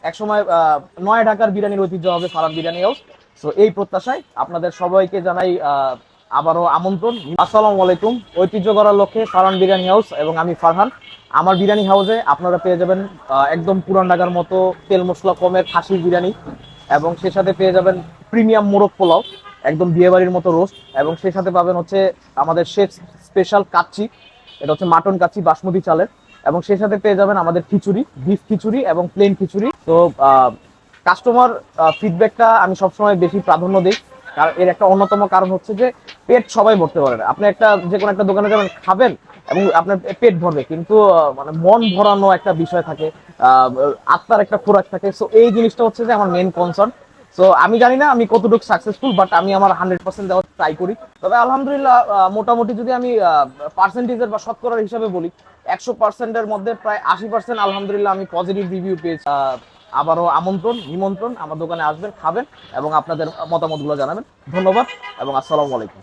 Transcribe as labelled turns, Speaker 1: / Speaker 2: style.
Speaker 1: একসময় নয়া ঢাকার বিরিয়ানির ঐতিহ্য হবে ফারহান বিরিয়ানি হাউস। সো এই প্রত্যাশায় আপনাদের সবাইকে জানাই আবারও আমন্ত্রণ। আসসালামু আলাইকুম। ঐতিহ্য করার লক্ষ্যে ফারহান বিরিয়ানি হাউস এবং আমি ফারহান। আমার বিরিয়ানি হাউসে আপনারা পেয়ে যাবেন একদম পুরান ঢাকার মতো তেল মশলা কমের খাসির বিরিয়ানি, এবং সেই সাথে পেয়ে যাবেন প্রিমিয়াম মোরগ পোলাও, একদম বিয়েবাড়ির মতো রোস্ট, এবং সেই সাথে পাবেন হচ্ছে আমাদের শেফ স্পেশাল কাচ্চি, এটা হচ্ছে মাটন কাচ্চি বাসমতি চালের, এবং সেই সাথে পেয়ে যাবেন আমাদের খিচুড়ি, বিফ খিচুড়ি এবং প্লেন খিচুড়ি। তো কাস্টমার ফিডব্যাকটা আমি সবসময় বেশি প্রাধান্য দিই, কারণ এর একটা অন্যতম কারণ হচ্ছে যে পেট সবাই ভরতে পারে না। আপনি একটা যে কোনো একটা দোকানে যাবেন, খাবেন এবং আপনার পেট ভরবে, কিন্তু মানে মন ভরানো একটা বিষয় থাকে, আত্মার একটা খোরাক থাকে। সো এই জিনিসটা হচ্ছে যে আমার মেন কনসার্ন। সো আমি জানি না আমি কতটুকু সাকসেসফুল, বাট আমি আমার 100% দেওয়ার ট্রাই করি। তবে আলহামদুলিল্লাহ মোটামুটি যদি আমি পার্সেন্টেজের বা শতকরার হিসাবে বলি, 100%-এর মধ্যে প্রায় 80% আলহামদুলিল্লাহ আমি পজিটিভ রিভিউ পেয়েছি। আবারও আমন্ত্রণ, নিমন্ত্রণ, আমার দোকানে আসবেন, খাবেন এবং আপনাদের মতামতগুলো জানাবেন। ধন্যবাদ এবং আসসালামু আলাইকুম।